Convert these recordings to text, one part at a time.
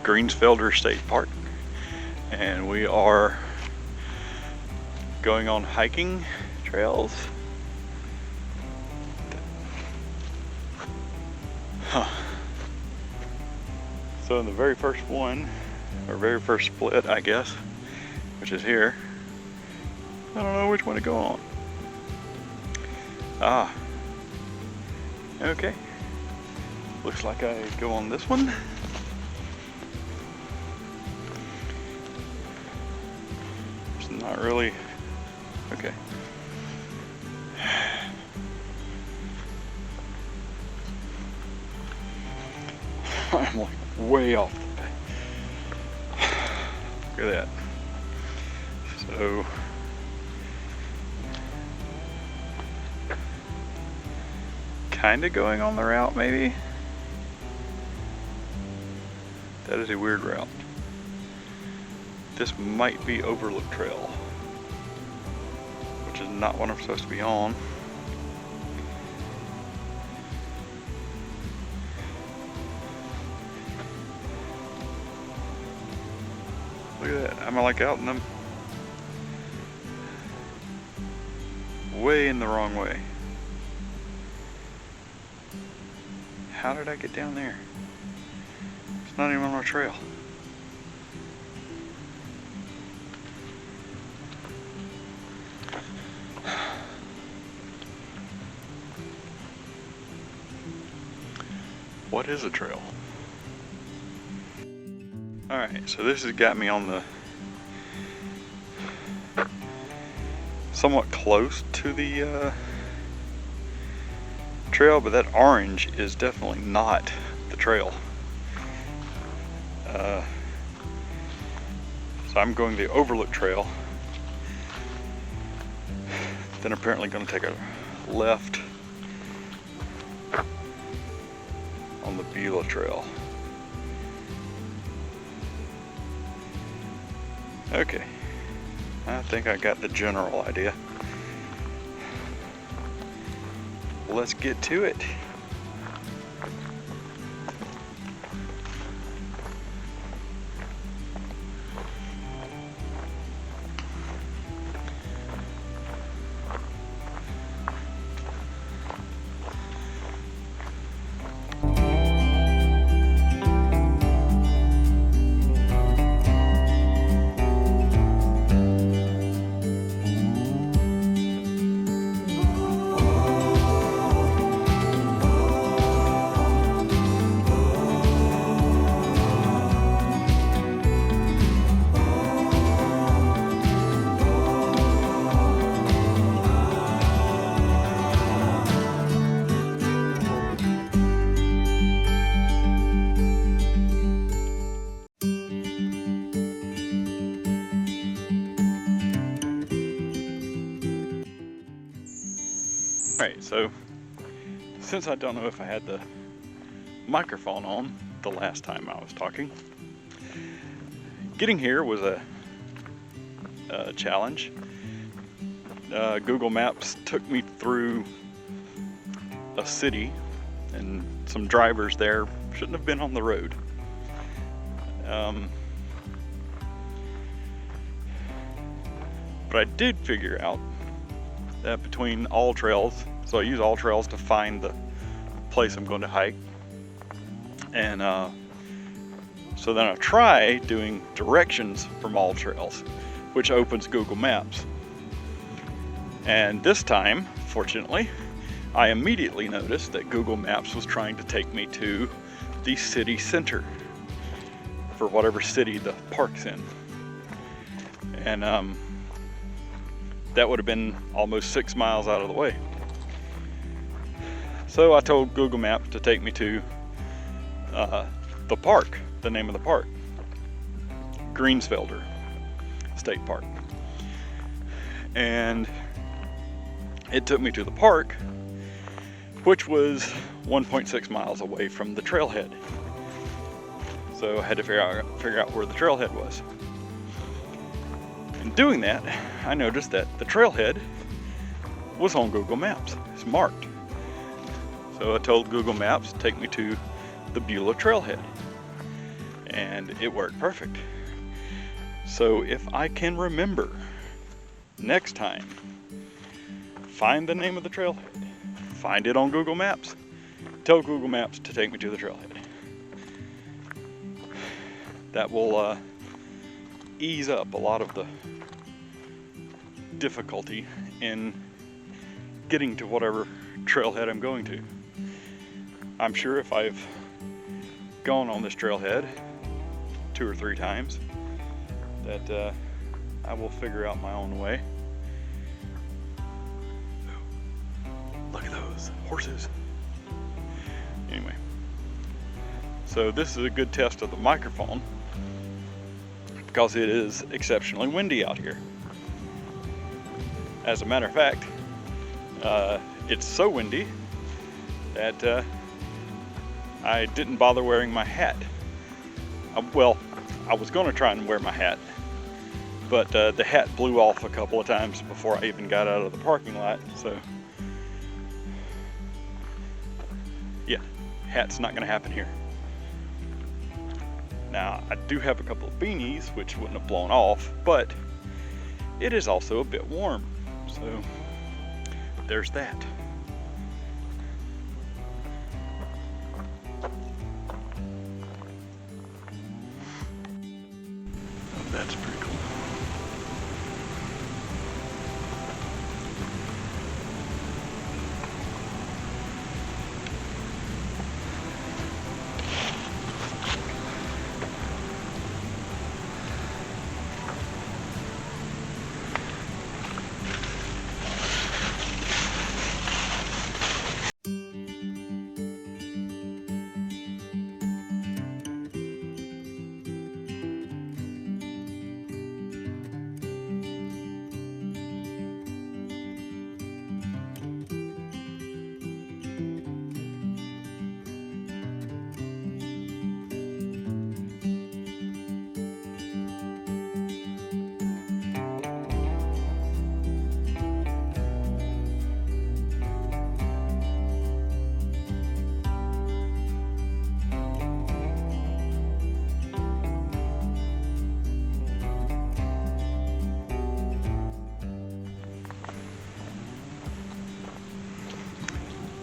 Greensfelder State Park, and we are going on hiking trails. So in the very first one, or very first split, I guess, which is here, I don't know which one to go on. Okay. Looks like I go on this one. It's not really, okay. I'm like way off the path. Look at that. So, kind of going on the route, maybe. That is a weird route. This might be Beulah Trail, which is not what I'm supposed to be on. Look at that. I'm like out in them way in the wrong way. How did I get down there? It's not even on our trail. What is a trail? Alright, so this has got me on the somewhat close to the trail, but that orange is definitely not the trail. So I'm going the Overlook Trail, then apparently going to take a left on the Beulah Trail. Okay, I think I got the general idea. Let's get to it. Alright, so since I don't know if I had the microphone on the last time I was talking, getting here was a challenge. Google Maps took me through a city, and some drivers there shouldn't have been on the road. But I did figure out that between all trails, so I use all trails to find the place I'm going to hike, and so then I try doing directions from all trails, which opens Google Maps. And this time, fortunately, I immediately noticed that Google Maps was trying to take me to the city center for whatever city the park's in. And that would have been almost 6 miles out of the way. So I told Google Maps to take me to the park, the name of the park, Greensfelder State Park. And it took me to the park, which was 1.6 miles away from the trailhead. So I had to figure out where the trailhead was. In doing that, I noticed that the trailhead was on Google Maps. It's marked. So I told Google Maps to take me to the Beulah trailhead. and it worked perfect. So if I can remember, next time, find the name of the trailhead, find it on Google Maps, tell Google Maps to take me to the trailhead. That will ease up a lot of the difficulty in getting to whatever trailhead I'm going to. I'm sure if I've gone on this trailhead 2 or 3 times that I will figure out my own way. Look at those horses. Anyway, so this is a good test of the microphone because it is exceptionally windy out here. As a matter of fact, it's so windy that I didn't bother wearing my hat. Well, I was going to try and wear my hat, but the hat blew off a couple of times before I even got out of the parking lot. So yeah, hat's not going to happen here. Now, I do have a couple of beanies which wouldn't have blown off, but it is also a bit warm. So there's that. That's pretty cool.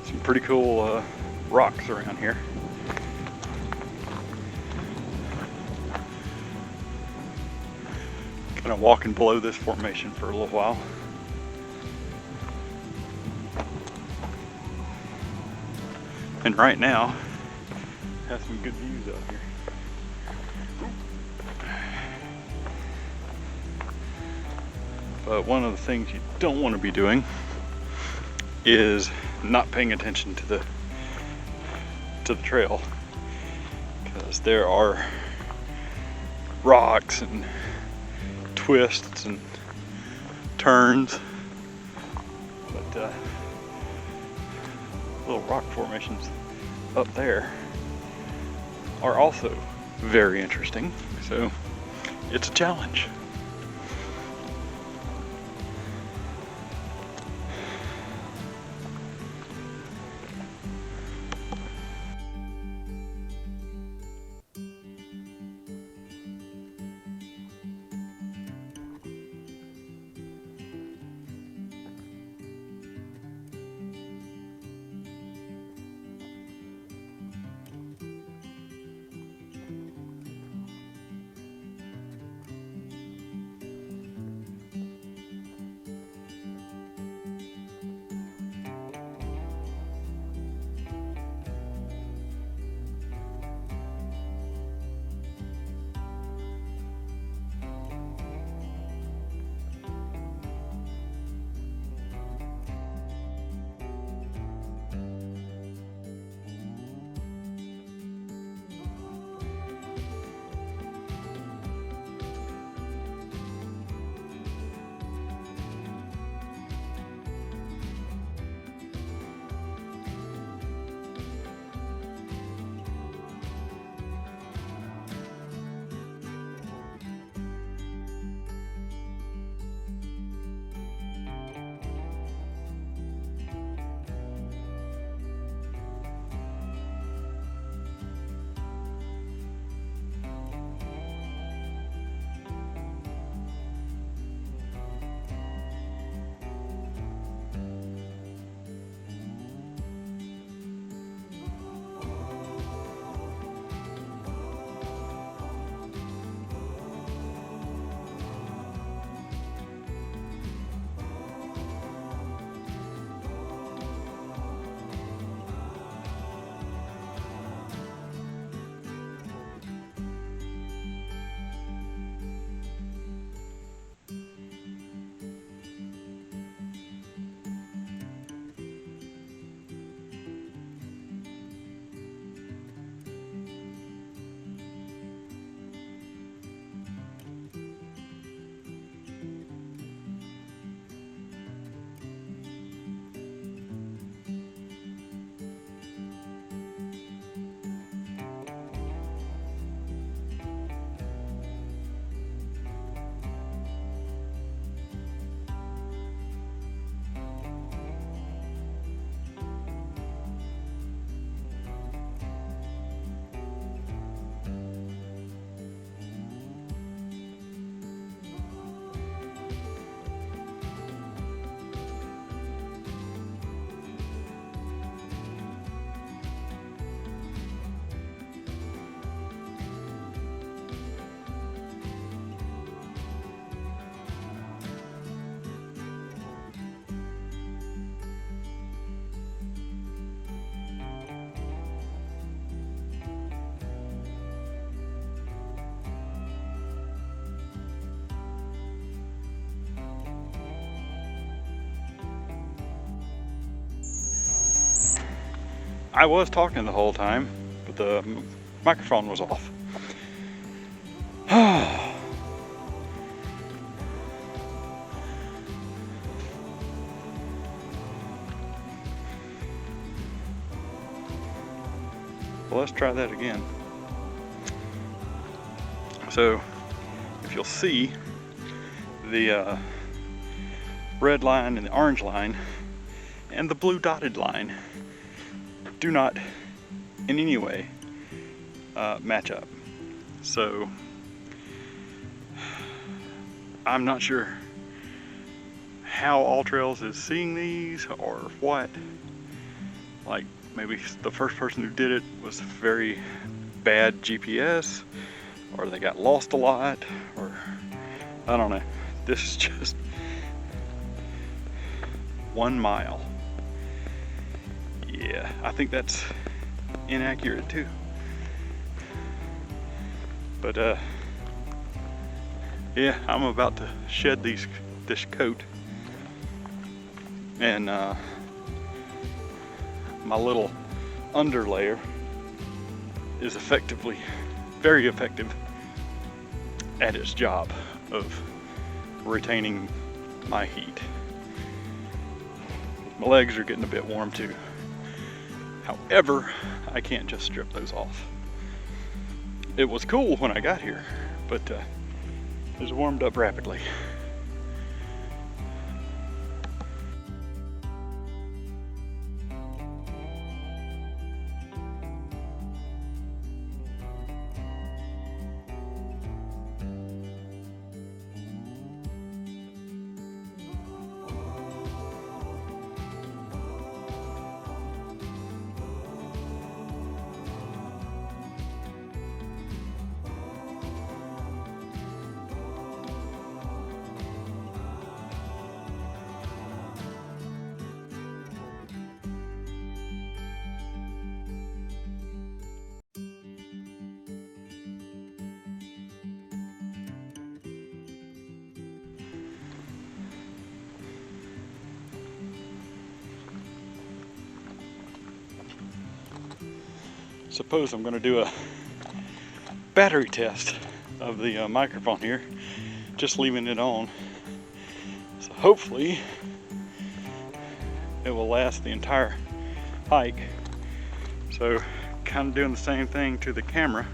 Some pretty cool rocks around here. Kind of walking below this formation for a little while. And right now, has some good views out here. But one of the things you don't want to be doing is not paying attention to the trail, because there are rocks and twists and turns, but little rock formations up there are also very interesting, so it's a challenge. I was talking the whole time, but the microphone was off. Well, let's try that again. So, if you'll see, the red line and the orange line and the blue dotted line do not in any way match up. So, I'm not sure how AllTrails is seeing these or what. Like, maybe the first person who did it was very bad GPS, or they got lost a lot, or I don't know. This is just 1 mile. Yeah, I think that's inaccurate too. But yeah, I'm about to shed this coat, and my little underlayer is very effective at its job of retaining my heat. My legs are getting a bit warm too. However, I can't just strip those off. It was cool when I got here, but it's warmed up rapidly. Suppose I'm going to do a battery test of the microphone here, just leaving it on. So hopefully it will last the entire hike. So kind of doing the same thing to the camera,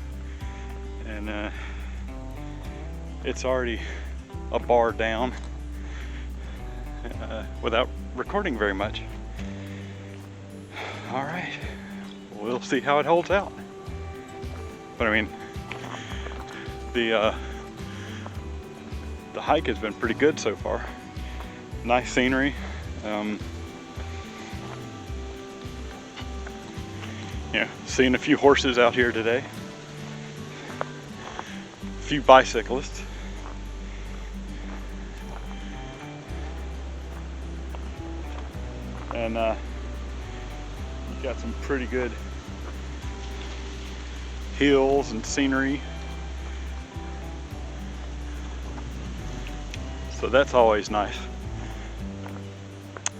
and it's already a bar down without recording very much. All right. We'll see how it holds out. But I mean, the hike has been pretty good so far. Nice scenery. Yeah, seeing a few horses out here today. A few bicyclists. And got some pretty good hills and scenery. So that's always nice.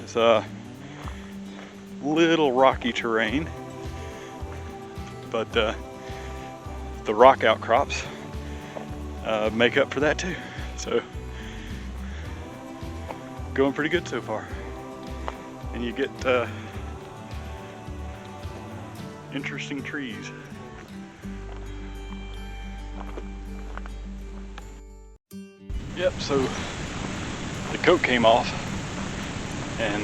It's a little rocky terrain, but the rock outcrops make up for that too. So going pretty good so far. And you get interesting trees. Yep, so the coat came off, and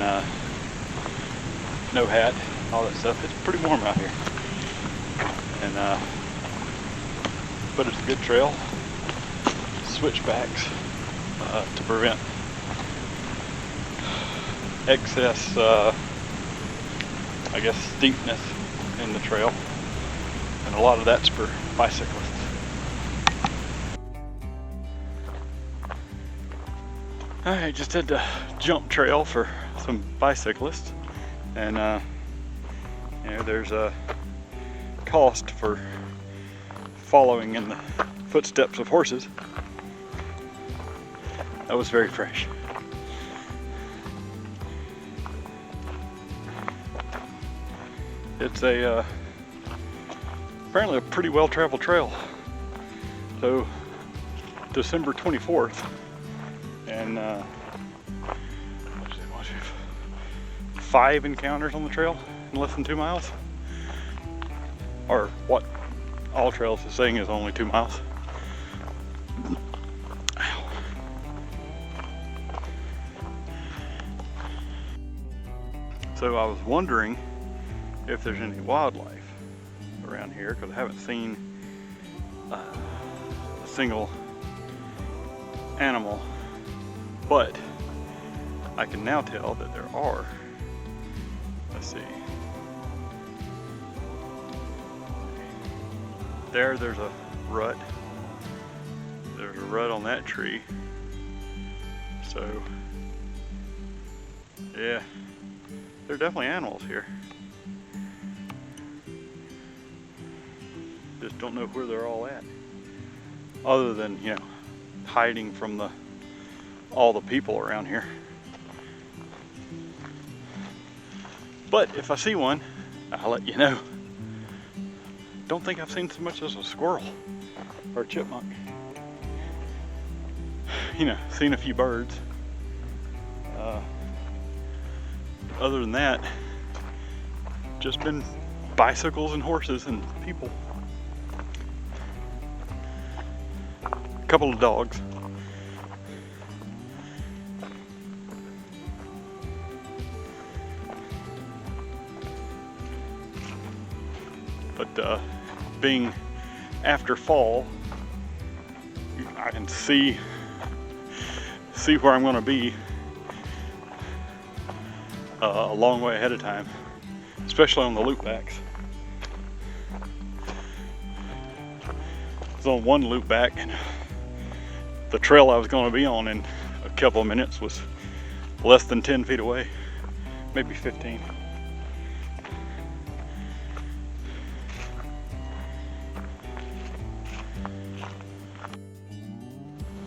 no hat, all that stuff. It's pretty warm out here, and but it's a good trail. Switchbacks to prevent excess, I guess, steepness in the trail, and a lot of that's for bicyclists. Alright, just had to jump trail for some bicyclists, and you know, there's a cost for following in the footsteps of horses. That was very fresh. It's a apparently a pretty well-traveled trail. So December 24th, and 5 encounters on the trail in less than 2 miles, or what All Trails is saying is only 2 miles. Ow. So I was wondering if there's any wildlife around here, because I haven't seen a single animal, but I can now tell that there are. Let's see. There's a rut. There's a rut on that tree. So, yeah, there are definitely animals here. Just don't know where they're all at. Other than, you know, hiding from all the people around here. But if I see one, I'll let you know. Don't think I've seen so much as a squirrel or a chipmunk. You know, seen a few birds. Other than that, just been bicycles and horses and people. A couple of dogs. But being after fall, I can see where I'm going to be a long way ahead of time, especially on the loop backs. I was on one loop back, and the trail I was going to be on in a couple of minutes was less than 10 feet away, maybe 15.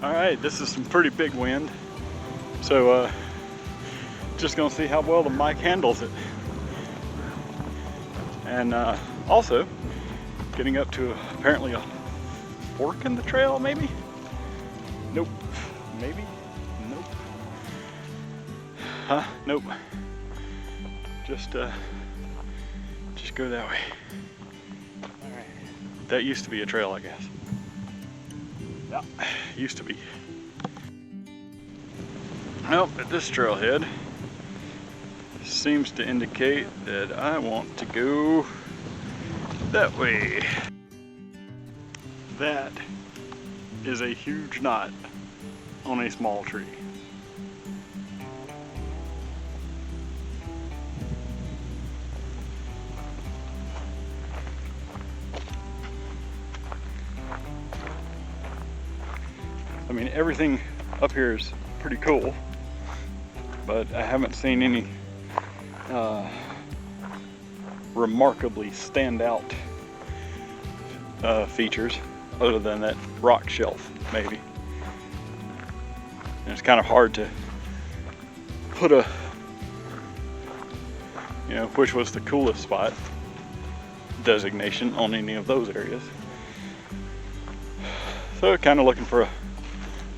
Alright, this is some pretty big wind, so just gonna see how well the mic handles it. And also getting up to apparently a fork in the trail, maybe? Nope. Maybe? Nope. Huh? Nope. Just go that way. Alright. That used to be a trail, I guess. Yeah, used to be. Well, at this trailhead seems to indicate that I want to go that way. That is a huge knot on a small tree. I mean, everything up here is pretty cool, but I haven't seen any remarkably standout features other than that rock shelf, maybe. And it's kind of hard to put a, you know, which was the coolest spot designation on any of those areas. So kind of looking for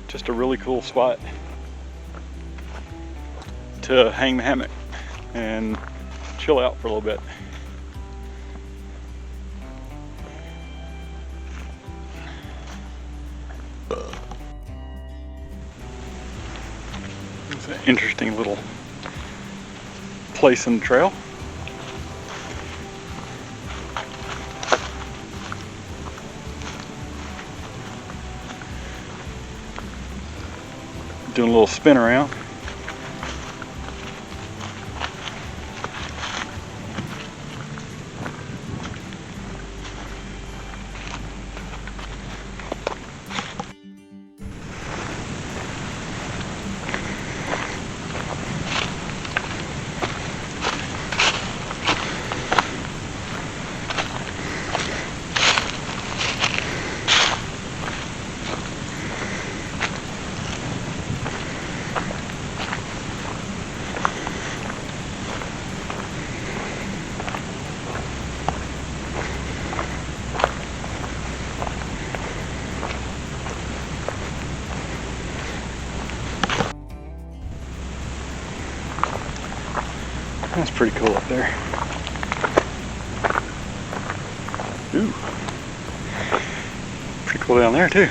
just a really cool spot to hang the hammock and chill out for a little bit. It's an interesting little place in the trail. Doing a little spin around. That's pretty cool up there. Ooh. Pretty cool down there too.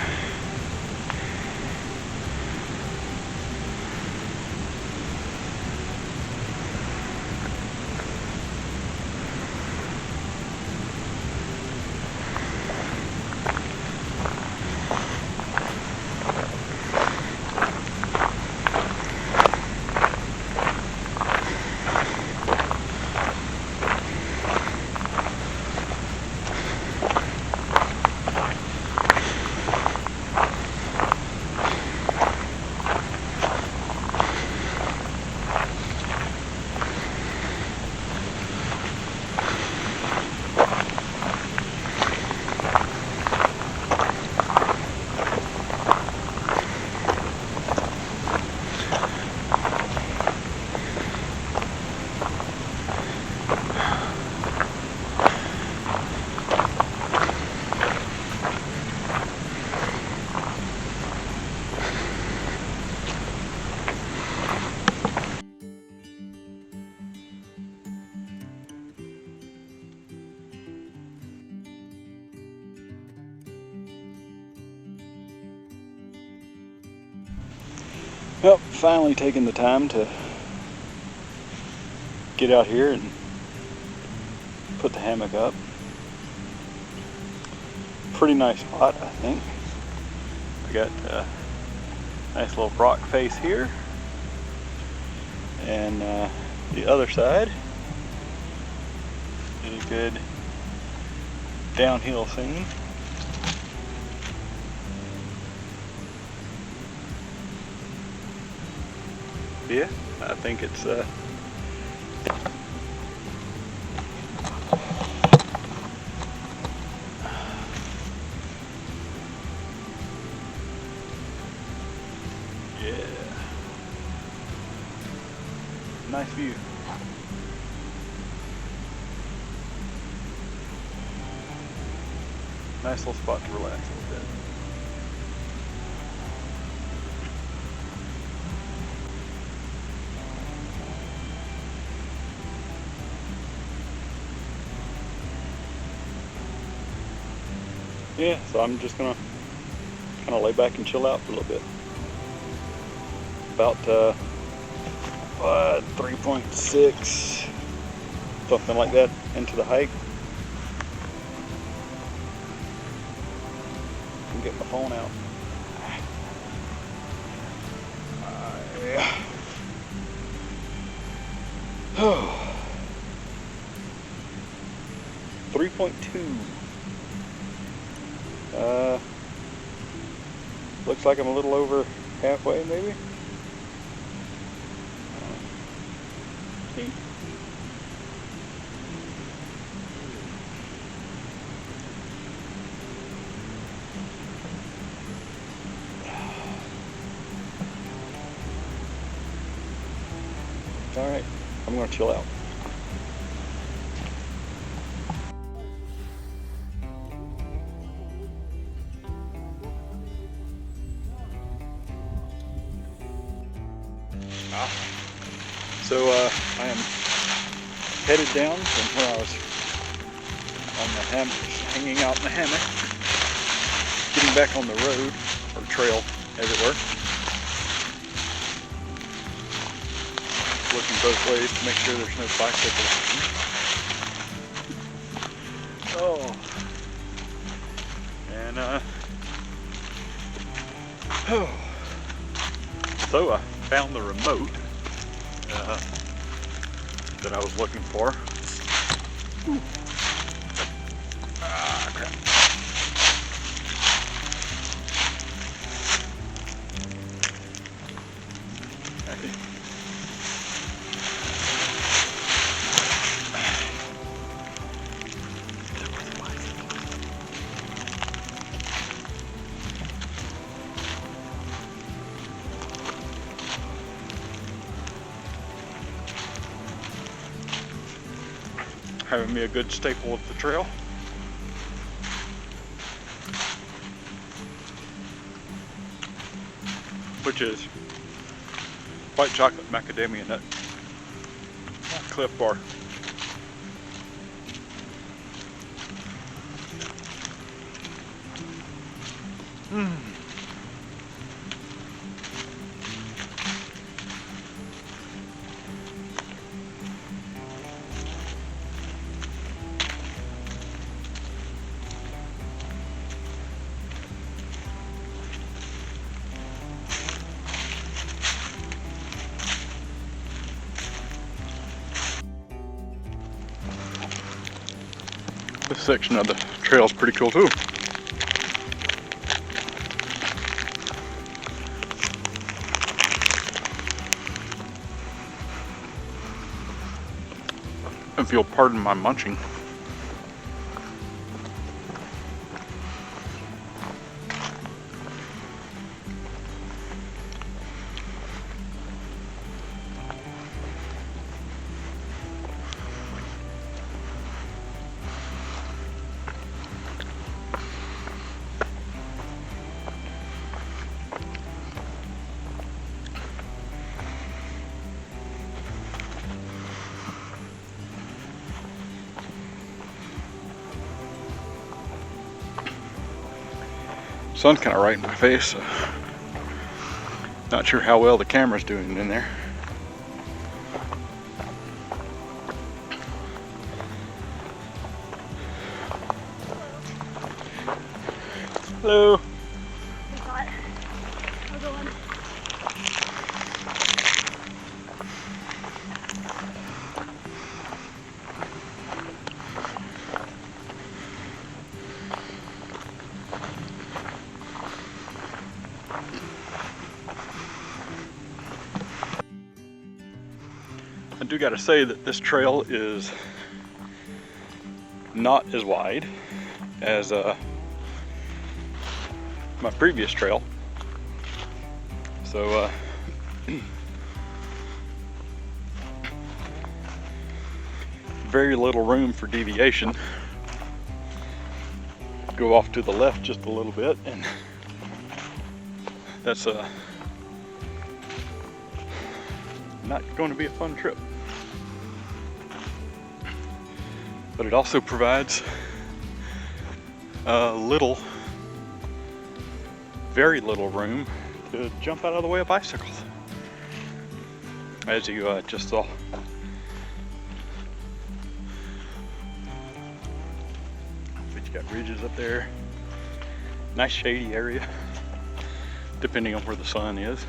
Well, finally taking the time to get out here and put the hammock up. Pretty nice spot, I think. I got a nice little rock face here, and the other side is a good downhill scene. Yeah, I think it's yeah, nice view. Nice little spot to relax a little bit. Yeah, so I'm just gonna kind of lay back and chill out for a little bit. About 3.6, something like that, into the hike. I'm getting my phone out. Yeah. Oh. 3.2. Looks like I'm a little over halfway, maybe. See? All right, I'm gonna chill out. So I am headed down from where I was on the hammock, hanging out in the hammock, getting back on the road, or trail, as it were. Looking both ways to make sure there's no bicycles. Oh, and so I found the remote that I was looking for. Ah, crap. Okay. Having me a good staple of the trail. Which is white chocolate macadamia nut Cliff Bar. This section of the trail is pretty cool too. If you'll pardon my munching. Sun's kind of right in my face, so not sure how well the camera's doing in there. Hello. How's it going? I do gotta say that this trail is not as wide as my previous trail. So very little room for deviation. Go off to the left just a little bit, and that's not going to be a fun trip. But it also provides very little room to jump out of the way of bicycles, as you just saw. But you got ridges up there, nice shady area, depending on where the sun is.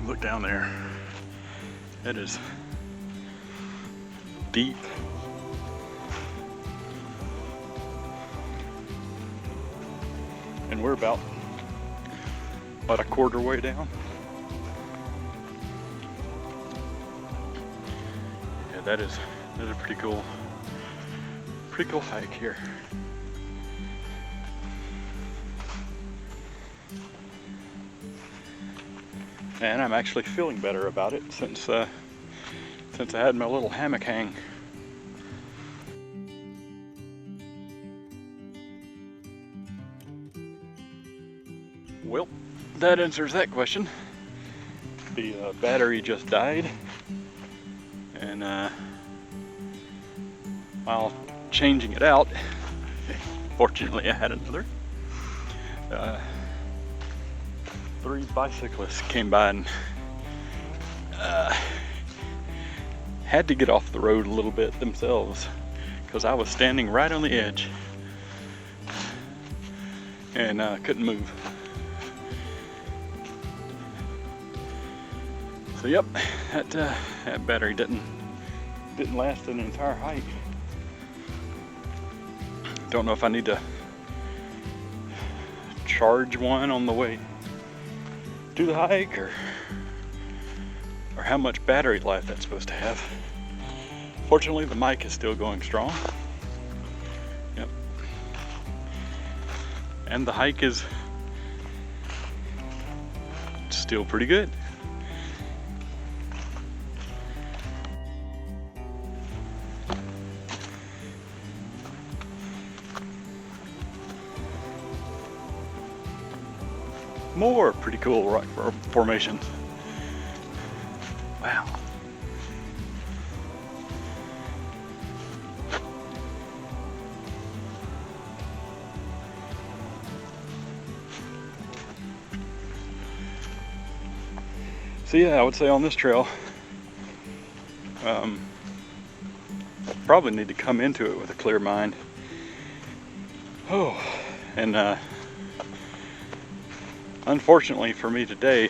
Look down there. It is deep. And we're about a quarter way down. Yeah, that is a pretty cool hike here. And I'm actually feeling better about it since I had my little hammock hang. Well, that answers that question. The battery just died, and while changing it out, fortunately I had another. 3 bicyclists came by and had to get off the road a little bit themselves because I was standing right on the edge and couldn't move. So yep, that battery didn't last an entire hike. Don't know if I need to charge one on the way to the hike, or how much battery life that's supposed to have. Fortunately, the mic is still going strong. Yep. And the hike is still pretty good. More pretty cool rock formations. Wow. So yeah, I would say on this trail, probably need to come into it with a clear mind. Oh, and unfortunately for me today,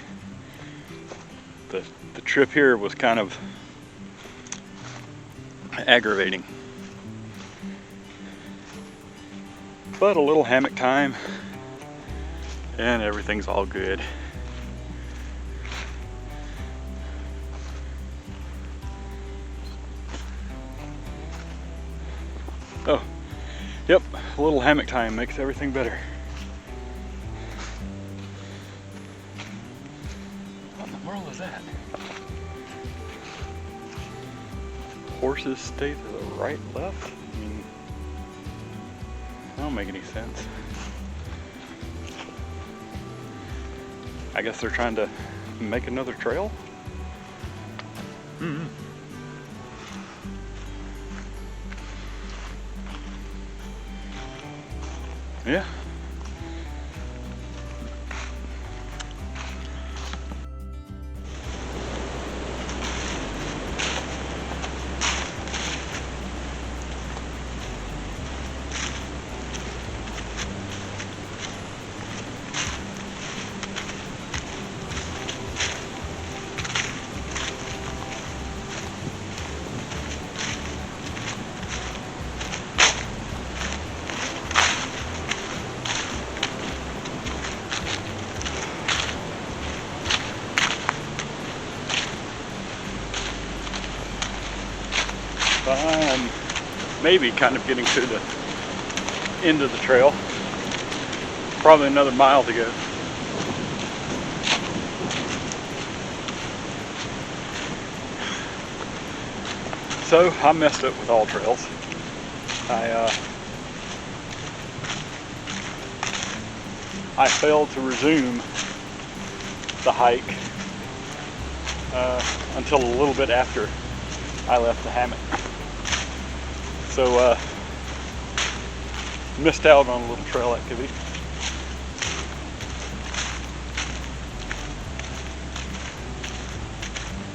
the trip here was kind of aggravating. But a little hammock time, and everything's all good. Oh, yep, a little hammock time makes everything better. What in the world is that? Horses stay to the right, left? I mean, that don't make any sense. I guess they're trying to make another trail? Mm-hmm. Yeah. I'm maybe kind of getting to the end of the trail. Probably another mile to go. So I messed up with all trails. I failed to resume the hike until a little bit after I left the hammock. So missed out on a little trail activity.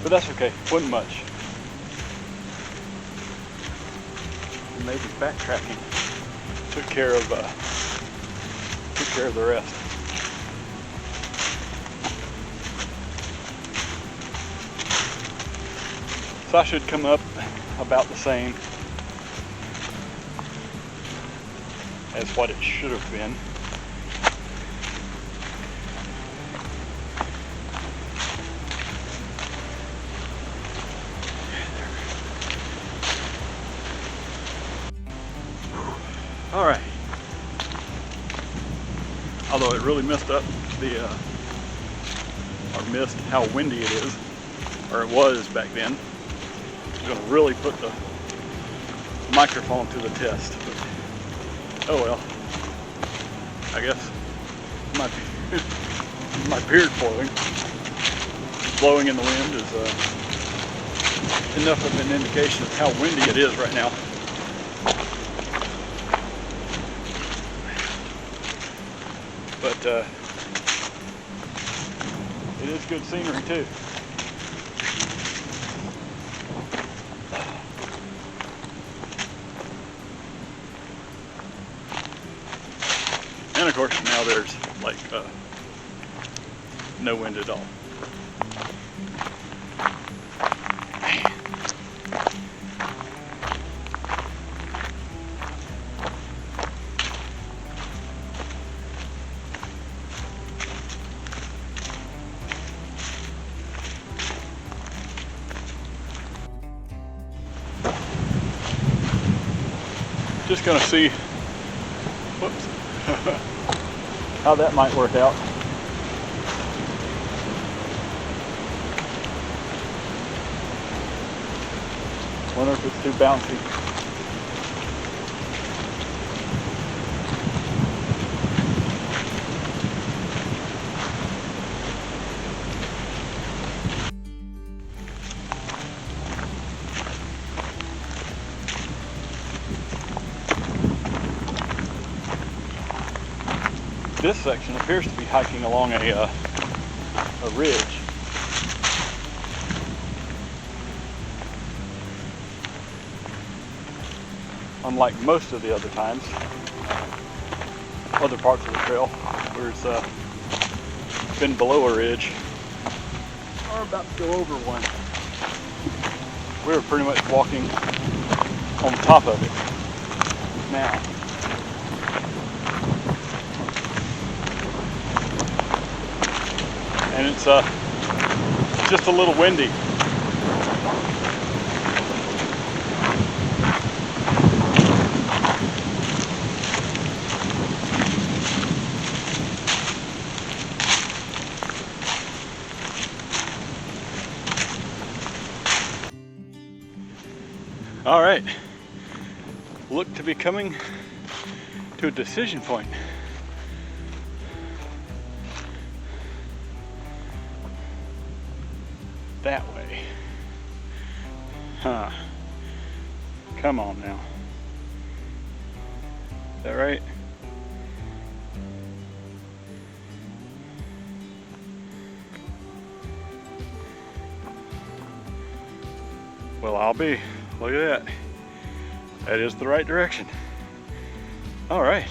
But that's okay, wasn't much. Maybe backtracking took care of the rest. So I should come up about the same as what it should have been. All right. Although it really messed up or missed how windy it is, or it was back then. I'm gonna really put the microphone to the test. Oh well, I guess my beard blowing in the wind is enough of an indication of how windy it is right now. But it is good scenery too. And of course now there's like no wind at all. Just gonna see, whoops, how that might work out. Wonder if it's too bouncy. This section appears to be hiking along a ridge. Unlike most of the other times, other parts of the trail where it's been below a ridge, or about to go over one. We're pretty much walking on top of it now. And it's just a little windy. All right, look to be coming to a decision point. That way. Huh. Come on now. Is that right? Well, I'll be. Look at that. That is the right direction. All right.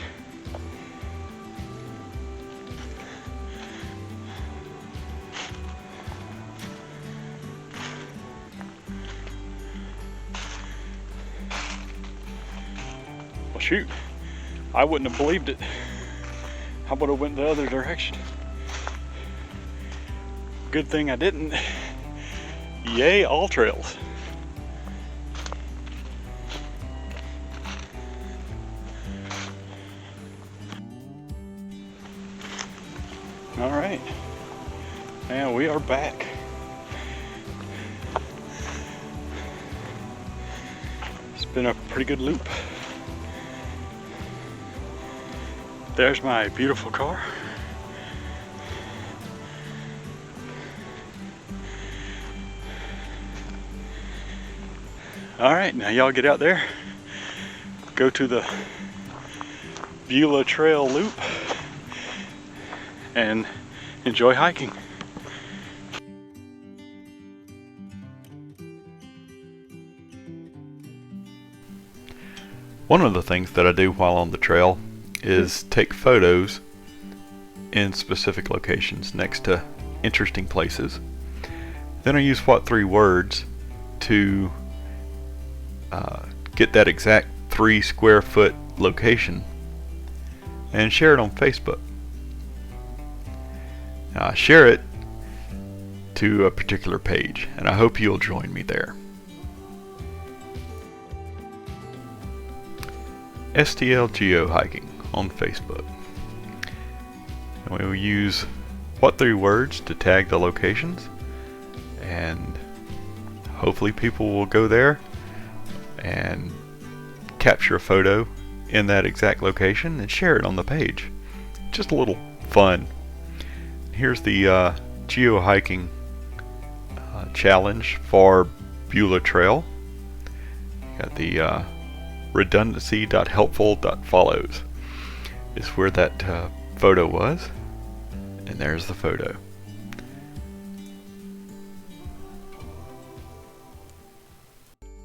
Well, shoot. I wouldn't have believed it. I would have went the other direction. Good thing I didn't. Yay, all trails. All right, and we are back. It's been a pretty good loop. There's my beautiful car. All right, now y'all get out there, go to the Beulah Trail Loop, and enjoy hiking. One of the things that I do while on the trail is take photos in specific locations next to interesting places. Then I use what 3 words to get that exact 3 square foot location and share it on Facebook. Share it to a particular page, and I hope you'll join me there. STL Geohiking on Facebook. And we will use what 3 words to tag the locations, and hopefully people will go there and capture a photo in that exact location and share it on the page. Just a little fun. Here's the geohiking challenge for Beulah Trail. You got the redundancy.helpful.follows is where that photo was, and there's the photo.